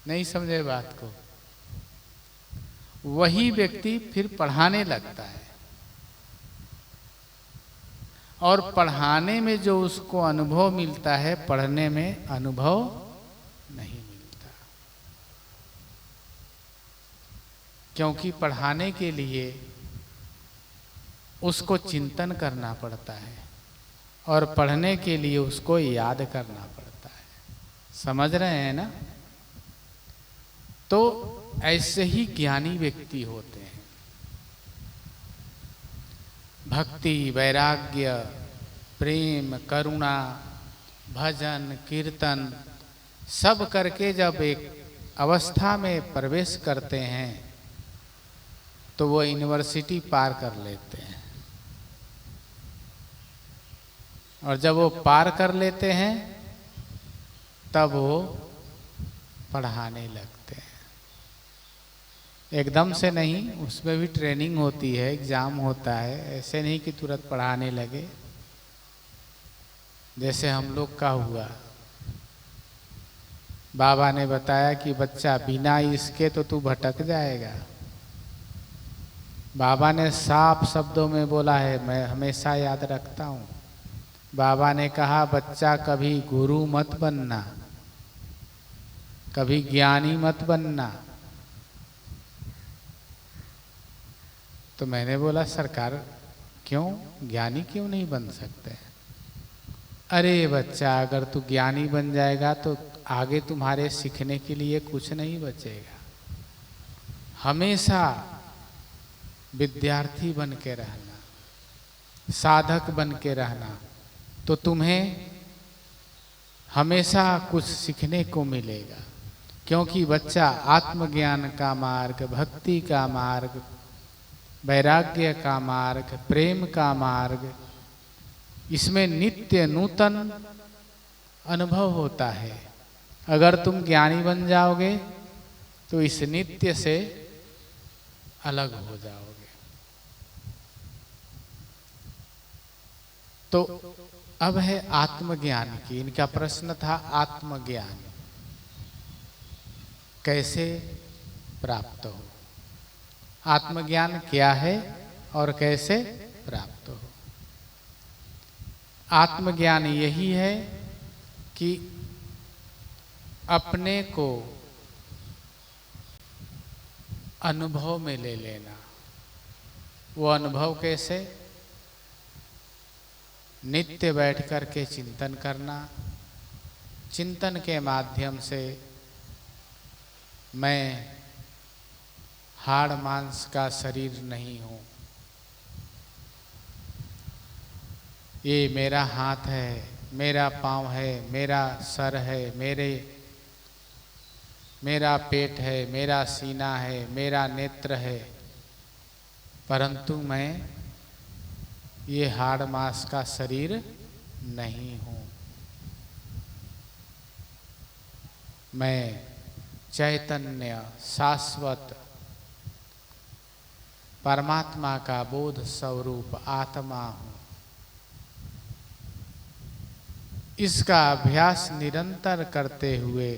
नहीं समझे बात को? वही व्यक्ति फिर पढ़ाने लगता है, और पढ़ाने में जो उसको अनुभव मिलता है, पढ़ने में अनुभव नहीं मिलता। क्योंकि पढ़ाने के लिए उसको चिंतन करना पड़ता है, और पढ़ने के लिए उसको याद करना पड़ता है। समझ रहे हैं ना? तो ऐसे ही ज्ञानी व्यक्ति होते हैं। भक्ति, वैराग्य, प्रेम, करुणा, भजन, कीर्तन सब करके जब एक अवस्था में प्रवेश करते हैं तो वो यूनिवर्सिटी पार कर लेते हैं। और जब वो पार कर लेते हैं तब वो पढ़ाने लगते हैं। एकदम से नहीं, उसमें भी ट्रेनिंग होती है, एग्जाम होता है। ऐसे नहीं कि तुरंत पढ़ाने लगे। जैसे हम लोग का हुआ, बाबा ने बताया कि बच्चा बिना इसके तो तू भटक जाएगा। बाबा ने साफ शब्दों में बोला है, मैं हमेशा याद रखता हूँ। बाबा ने कहा, बच्चा कभी गुरु मत बनना, कभी ज्ञानी मत बनना। तो मैंने बोला, सरकार क्यों, ज्ञानी क्यों नहीं बन सकते? अरे बच्चा, अगर तू ज्ञानी बन जाएगा तो आगे तुम्हारे सीखने के लिए कुछ नहीं बचेगा। हमेशा विद्यार्थी बन के रहना, साधक बन के रहना, तो तुम्हें हमेशा कुछ सीखने को मिलेगा। क्योंकि बच्चा आत्मज्ञान का मार्ग, भक्ति का मार्ग, वैराग्य का मार्ग, प्रेम का मार्ग, इसमें नित्य नूतन अनुभव होता है। अगर तुम ज्ञानी बन जाओगे तो इस नित्य से अलग हो जाओगे। तो अब है आत्मज्ञान की। इनका प्रश्न था आत्मज्ञान कैसे प्राप्त हो, आत्मज्ञान क्या है और कैसे प्राप्त हो। आत्मज्ञान यही है कि अपने को अनुभव में ले लेना। वो अनुभव कैसे? नित्य बैठ कर के चिंतन करना। चिंतन के माध्यम से मैं हाड़ मांस का शरीर नहीं हूँ, ये मेरा हाथ है, मेरा पाँव है, मेरा सर है, मेरा पेट है, मेरा सीना है, मेरा नेत्र है, परंतु मैं ये हाड़ मांस का शरीर नहीं हूँ। मैं चैतन्य शाश्वत परमात्मा का बोध स्वरूप आत्मा हूँ। इसका अभ्यास निरंतर करते हुए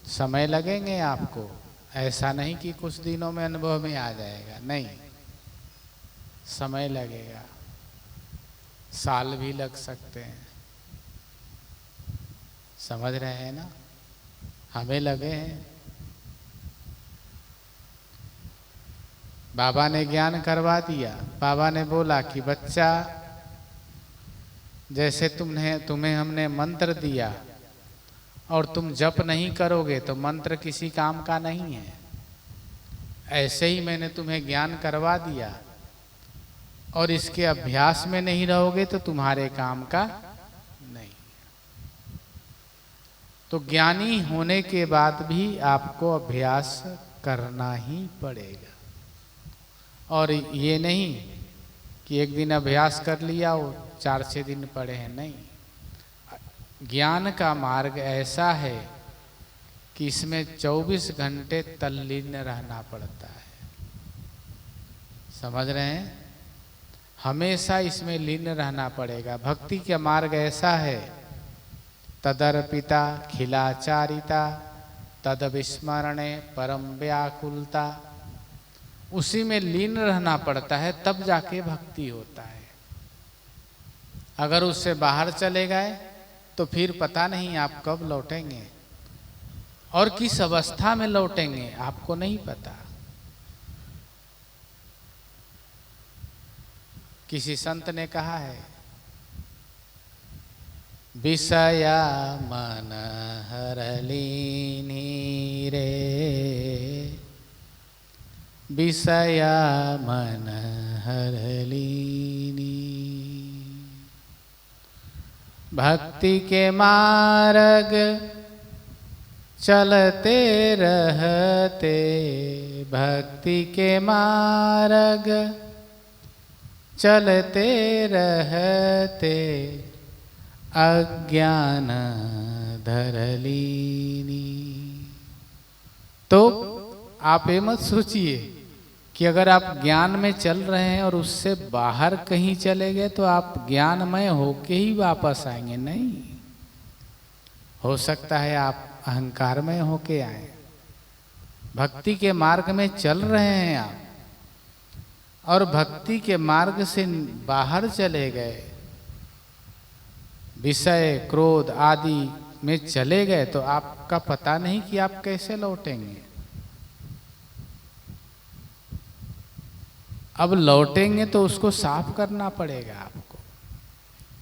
समय लगेंगे आपको। ऐसा नहीं कि कुछ दिनों में अनुभव में आ जाएगा, नहीं, समय लगेगा, साल भी लग सकते हैं। समझ रहे हैं ना? हमें लगे हैं। बाबा ने ज्ञान करवा दिया। बाबा ने बोला कि बच्चा, जैसे तुम्हें हमने मंत्र दिया और तुम जप नहीं करोगे तो मंत्र किसी काम का नहीं है। ऐसे ही मैंने तुम्हें ज्ञान करवा दिया और इसके अभ्यास में नहीं रहोगे तो तुम्हारे काम का नहीं। तो ज्ञानी होने के बाद भी आपको अभ्यास करना ही पड़ेगा। और ये नहीं कि एक दिन अभ्यास कर लिया हो 4-6 दिन पढ़े हैं, नहीं। ज्ञान का मार्ग ऐसा है कि इसमें 24 घंटे तल्लीन रहना पड़ता है। समझ रहे हैं? हमेशा इसमें लीन रहना पड़ेगा। भक्ति का मार्ग ऐसा है, तदर्पिता खिलाचारिता तद विस्मरणे परम व्याकुलता, उसी में लीन रहना पड़ता है, तब जाके भक्ति होता है। अगर उससे बाहर चले गए तो फिर पता नहीं आप कब लौटेंगे और किस अवस्था में लौटेंगे, आपको नहीं पता। किसी संत ने कहा है, विषया मन हरलीनी रे, विषया मन हरलीनी, भक्ति के मार्ग चलते रहते, भक्ति के मार्ग चलते रहते, अज्ञान धरलीनी। तो आप ये मत सोचिए कि अगर आप ज्ञान में चल रहे हैं और उससे बाहर कहीं चले गए तो आप ज्ञानमय होके ही वापस आएंगे, नहीं। हो सकता है आप अहंकारमय होके आए। भक्ति के मार्ग में चल रहे हैं आप और भक्ति के मार्ग से बाहर चले गए, विषय क्रोध आदि में चले गए, तो आपका पता नहीं कि आप कैसे लौटेंगे। अब लौटेंगे तो उसको साफ करना पड़ेगा आपको।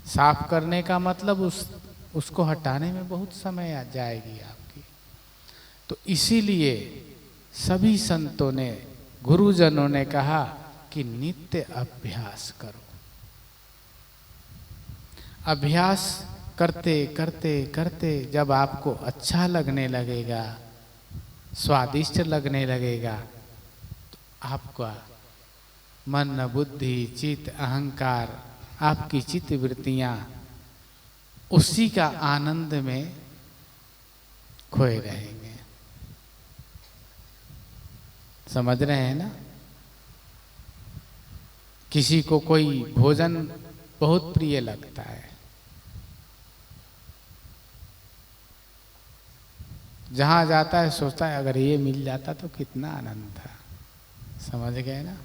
साफ करने का मतलब उसको हटाने में बहुत समय आ जाएगी आपकी। तो इसीलिए सभी संतों ने, गुरुजनों ने कहा कि नित्य अभ्यास करो। अभ्यास करते करते करते जब आपको अच्छा लगने लगेगा, स्वादिष्ट लगने लगेगा, तो आपका मन बुद्धि चित्त अहंकार, आपकी चित्त वृत्तियां उसी का आनंद में खोए रहेंगे। समझ रहे हैं ना? किसी को कोई भोजन बहुत प्रिय लगता है, जहां जाता है सोचता है अगर ये मिल जाता तो कितना आनंद था। समझ गए ना?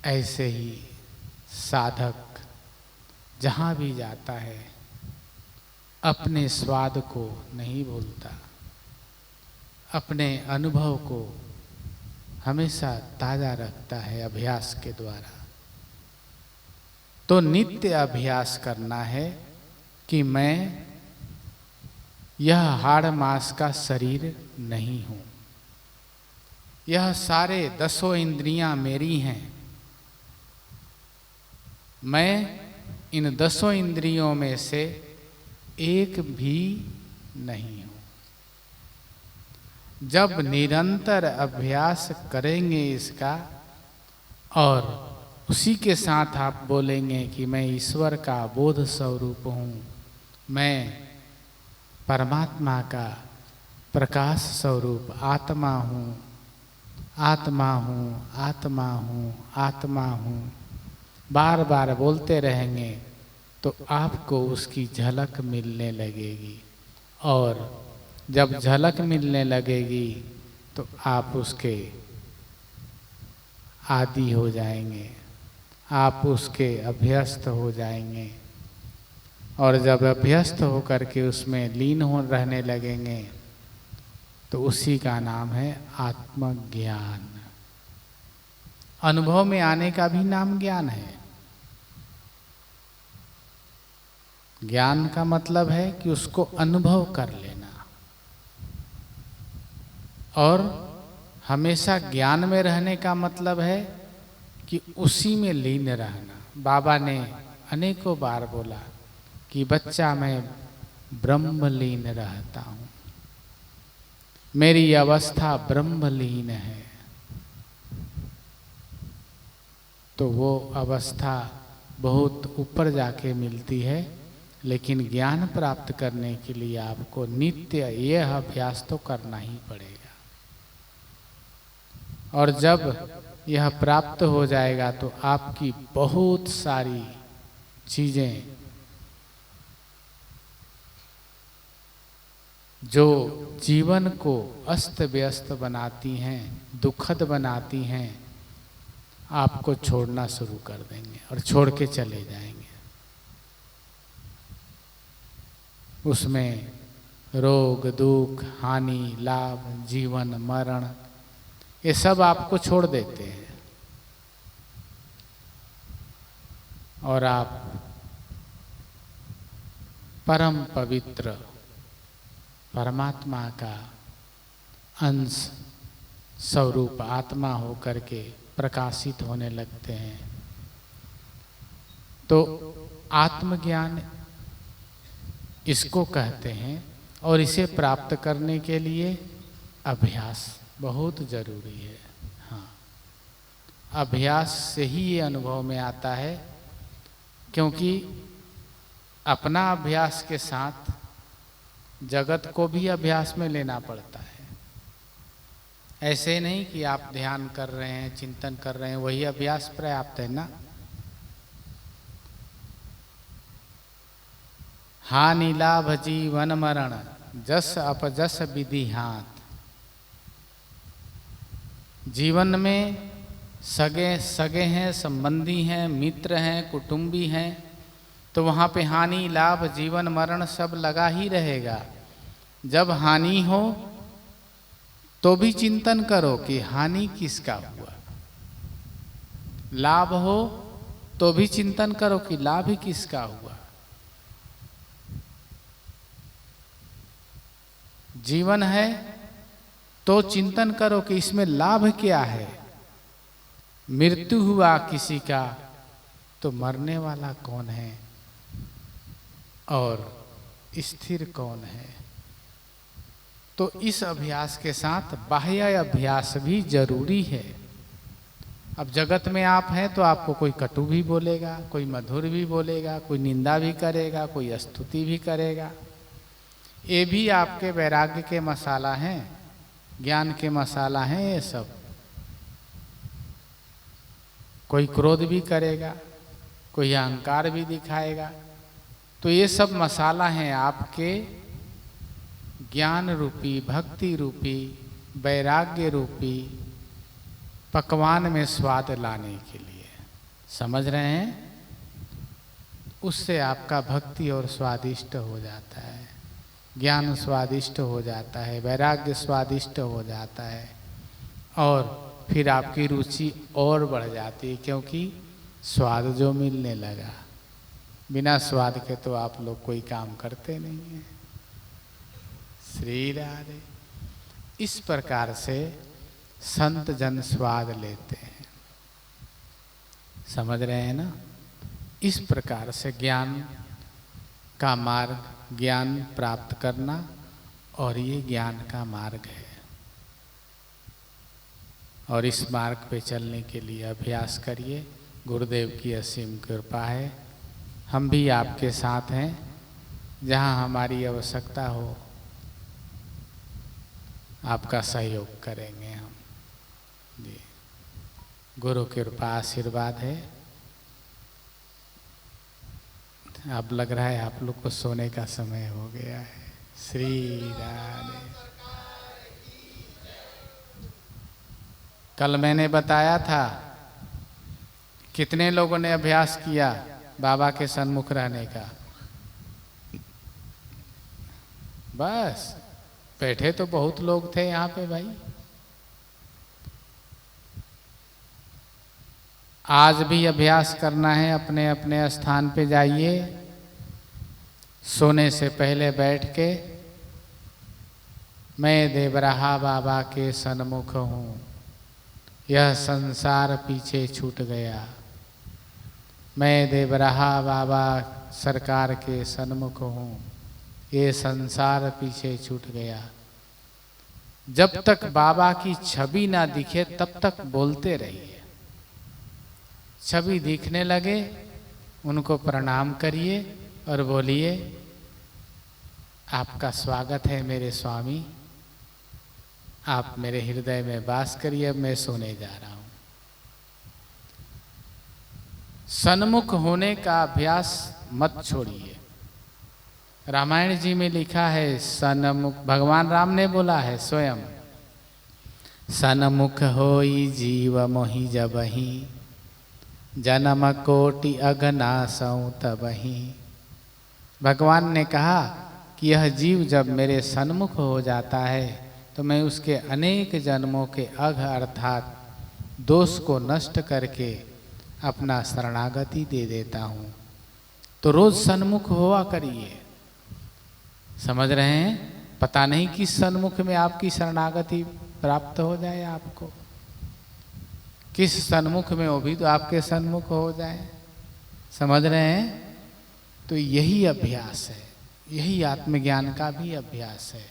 ऐसे ही साधक जहां भी जाता है अपने स्वाद को नहीं भूलता, अपने अनुभव को हमेशा ताजा रखता है अभ्यास के द्वारा। तो नित्य अभ्यास करना है कि मैं यह हाड़ मांस का शरीर नहीं हूं, यह सारे 10 इंद्रियां मेरी हैं, मैं इन 10 इंद्रियों में से एक भी नहीं हूं। जब निरंतर अभ्यास करेंगे इसका और उसी के साथ आप बोलेंगे कि मैं ईश्वर का बोध स्वरूप हूं, मैं परमात्मा का प्रकाश स्वरूप आत्मा हूं, आत्मा हूं, आत्मा हूं, आत्मा हूं, बार बार बोलते रहेंगे तो आपको उसकी झलक मिलने लगेगी। और जब झलक मिलने लगेगी तो आप उसके आदी हो जाएंगे, आप उसके अभ्यस्त हो जाएंगे। और जब अभ्यस्त होकर के उसमें लीन हो रहने लगेंगे तो उसी का नाम है आत्मज्ञान। अनुभव में आने का भी नाम ज्ञान है। ज्ञान का मतलब है कि उसको अनुभव कर लेना और हमेशा ज्ञान में रहने का मतलब है कि उसी में लीन रहना। बाबा ने अनेकों बार बोला कि बच्चा मैं ब्रह्मलीन रहता हूं, मेरी अवस्था ब्रह्मलीन है। तो वो अवस्था बहुत ऊपर जाके मिलती है, लेकिन ज्ञान प्राप्त करने के लिए आपको नित्य यह अभ्यास तो करना ही पड़ेगा। और जब यह प्राप्त हो जाएगा तो आपकी बहुत सारी चीजें जो जीवन को अस्त व्यस्त बनाती हैं, दुखद बनाती हैं, आपको छोड़ना शुरू कर देंगे और छोड़ के चले जाएंगे। उसमें रोग, दुख, हानि, लाभ, जीवन, मरण, ये सब आपको छोड़ देते हैं और आप परम पवित्र परमात्मा का अंश स्वरूप आत्मा हो करके प्रकाशित होने लगते हैं। तो आत्मज्ञान इसको कहते हैं और इसे प्राप्त करने के लिए अभ्यास बहुत जरूरी है। हाँ, अभ्यास से ही ये अनुभव में आता है, क्योंकि अपना अभ्यास के साथ जगत को भी अभ्यास में लेना पड़ता है। ऐसे नहीं कि आप ध्यान कर रहे हैं, चिंतन कर रहे हैं, वही अभ्यास पर्याप्त है ना। हानि लाभ जीवन मरण जस अपजस विधि हाथ। जीवन में सगे हैं, संबंधी हैं, मित्र हैं, कुटुंबी हैं, तो वहाँ पे हानि लाभ जीवन मरण सब लगा ही रहेगा। जब हानि हो तो भी चिंतन करो कि हानि किसका हुआ, लाभ हो तो भी चिंतन करो कि लाभ ही किसका हुआ। जीवन है तो चिंतन करो कि इसमें लाभ क्या है। मृत्यु हुआ किसी का तो मरने वाला कौन है और स्थिर कौन है। तो इस अभ्यास के साथ बाह्य अभ्यास भी जरूरी है। अब जगत में आप हैं तो आपको कोई कटु भी बोलेगा, कोई मधुर भी बोलेगा, कोई निंदा भी करेगा, कोई स्तुति भी करेगा। ये भी आपके वैराग्य के मसाला हैं, ज्ञान के मसाला हैं ये सब। कोई क्रोध भी करेगा, कोई अहंकार भी दिखाएगा, तो ये सब मसाला हैं आपके ज्ञान रूपी, भक्ति रूपी, वैराग्य रूपी पकवान में स्वाद लाने के लिए। समझ रहे हैं? उससे आपका भक्ति और स्वादिष्ट हो जाता है, ज्ञान स्वादिष्ट हो जाता है, वैराग्य स्वादिष्ट हो जाता है और फिर आपकी रुचि और बढ़ जाती है, क्योंकि स्वाद जो मिलने लगा। बिना स्वाद के तो आप लोग कोई काम करते नहीं हैं। श्री राधे। इस प्रकार से संत जन स्वाद लेते हैं। समझ रहे हैं ना? इस प्रकार से ज्ञान का मार्ग, ज्ञान प्राप्त करना, और ये ज्ञान का मार्ग है। और इस मार्ग पे चलने के लिए अभ्यास करिए। गुरुदेव की असीम कृपा है। हम भी आपके साथ हैं। जहाँ हमारी आवश्यकता हो आपका सहयोग करेंगे हम जी। गुरु कृपा आशीर्वाद है। अब लग रहा है आप लोग को सोने का समय हो गया है। श्री राधे। कल मैंने बताया था कितने लोगों ने अभ्यास किया बाबा के सन्मुख रहने का। बस बैठे तो बहुत लोग थे यहाँ पे भाई। आज भी अभ्यास करना है। अपने अपने स्थान पे जाइए। सोने से पहले बैठ के मैं देवराहा बाबा के सन्मुख हूँ, यह संसार पीछे छूट गया। मैं देवराहा बाबा सरकार के सन्मुख हूँ, ये संसार पीछे छूट गया। जब तक बाबा की छवि ना दिखे तब तक बोलते रहिए। छवि दिखने लगे उनको प्रणाम करिए और बोलिए, आपका स्वागत है मेरे स्वामी, आप मेरे हृदय में वास करिए। अब मैं सोने जा रहा हूँ। सन्मुख होने का अभ्यास मत छोड़िए। रामायण जी में लिखा है सन्मुख, भगवान राम ने बोला है स्वयं, सन्मुख होई जीव मोहि जबहि, जन्म कोटि अघनासौ तबहि। भगवान ने कहा कि यह जीव जब मेरे सन्मुख हो जाता है तो मैं उसके अनेक जन्मों के अघ अर्थात दोष को नष्ट करके अपना शरणागति दे देता हूँ। तो रोज सन्मुख हुआ करिए। समझ रहे हैं? पता नहीं किस सन्मुख में आपकी शरणागति प्राप्त हो जाए, आपको किस सन्मुख में, वो भी तो आपके सन्मुख हो जाए। समझ रहे हैं? तो यही अभ्यास है, यही आत्मज्ञान का भी अभ्यास है।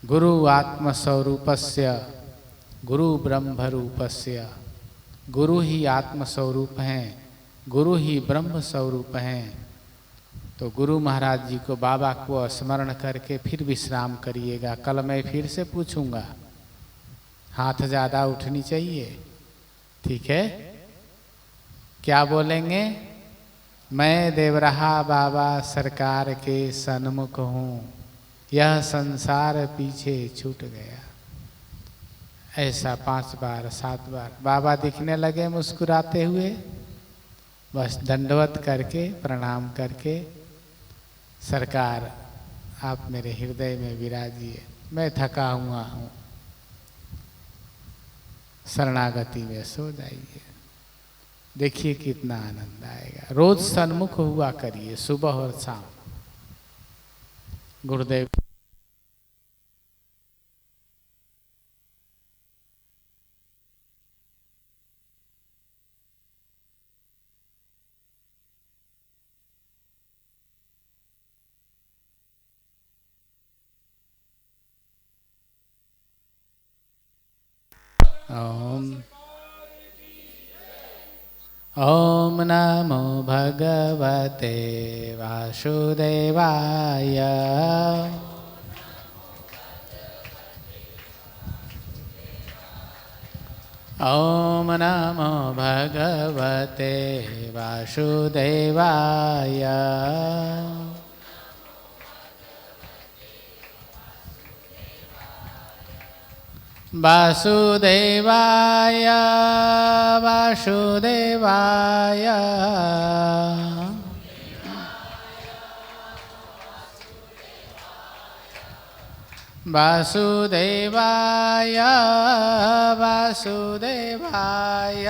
गुरु आत्मस्वरूपस्य, गुरु ब्रह्म रूपस्य। गुरु ही आत्मस्वरूप हैं, गुरु ही ब्रह्म स्वरूप हैं। तो गुरु महाराज जी को, बाबा को स्मरण करके फिर विश्राम करिएगा। कल मैं फिर से पूछूंगा, हाथ ज़्यादा उठनी चाहिए, ठीक है? क्या बोलेंगे? मैं देवराहा बाबा सरकार के सन्मुख हूँ, यह संसार पीछे छूट गया। ऐसा 5 बार 7 बार बाबा दिखने लगे मुस्कुराते हुए, बस दंडवत करके प्रणाम करके, सरकार आप मेरे हृदय में विराजिए, मैं थका हुआ हूँ, शरणागति में सो जाइए। देखिए कितना आनंद आएगा। रोज सन्मुख हुआ करिए, सुबह और शाम। गुरुदेव। ओम नमो भगवते वासुदेवाय। ओम नमो भगवते वासुदेवाय। वासुदेवाय वासुदेवाय। वासुदेवाय वासुदेवाय।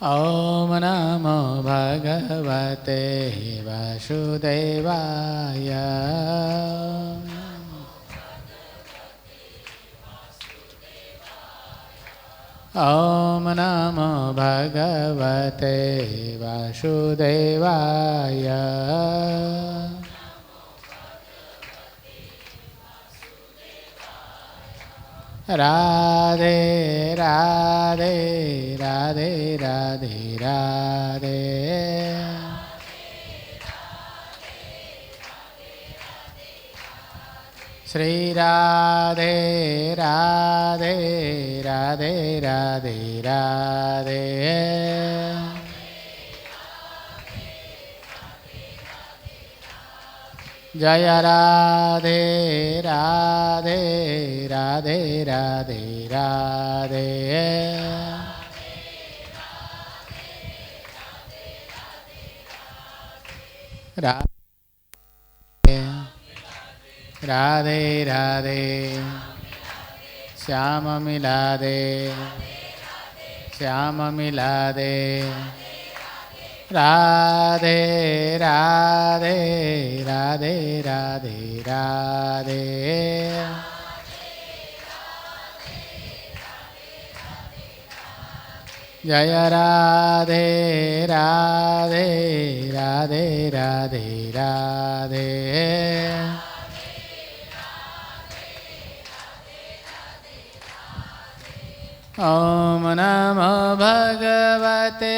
ओम नमो भगवते वासुदेवाय। ओम नमो भगवते वासुदेवाय। राधे राधे राधे राधे राधे। श्री राधे राधे राधे राधे राधे। जय राधे राधे राधे राधे राधे। राधे राधे श्याम मिला दे, श्याम मिला दे। राधे राधे राधे राधे राधे। जय राधे राधे राधे राधे राधे। ओम नमो भगवते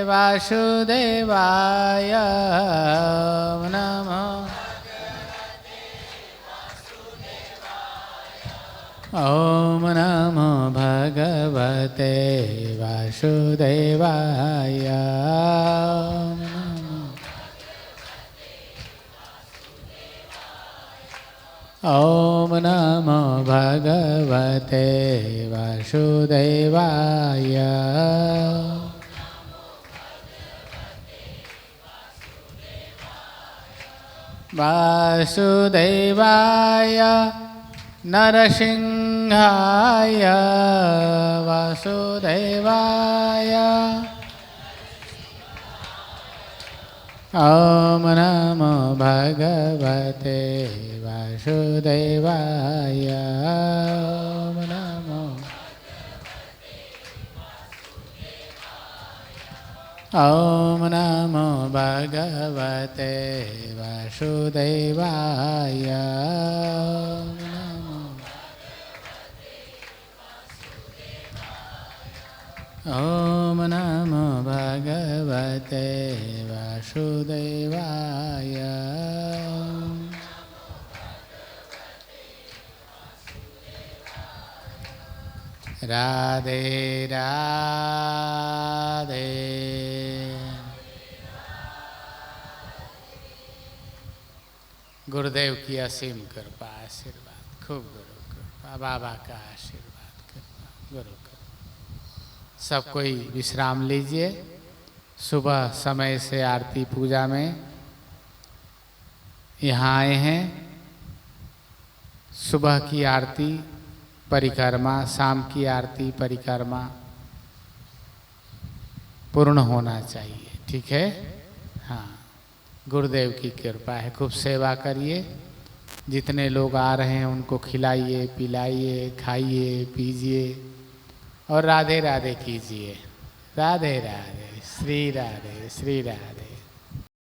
वासुदेवाय। ओम नमो ॐ नमो भगवते वासुदेवाय। ॐ नमो भगवते वासुदेवाय। वासुदेवाय नरसिंहाय वासुदेवाय। ॐ नमो भगवते वासुदेवाय। ॐ नमो ॐ नमो भगवते वासुदेवाय। ॐ नमो भगवते वासुदेवाय। राधे राधे। गुरुदेव की असीम कृपा आशीर्वाद, खूब गुरु कृपा, बाबा का आशीर्वाद कृपा, गुरु कृपा। सब कोई विश्राम लीजिए। सुबह समय से आरती पूजा में यहाँ आए हैं। सुबह की आरती परिक्रमा, शाम की आरती परिक्रमा पूर्ण होना चाहिए, ठीक है। हाँ, गुरुदेव की कृपा है। खूब सेवा करिए। जितने लोग आ रहे हैं उनको खिलाइए, पिलाइए, खाइए, पीजिए और राधे राधे कीजिए। राधे राधे, श्री राधे, श्री राधे।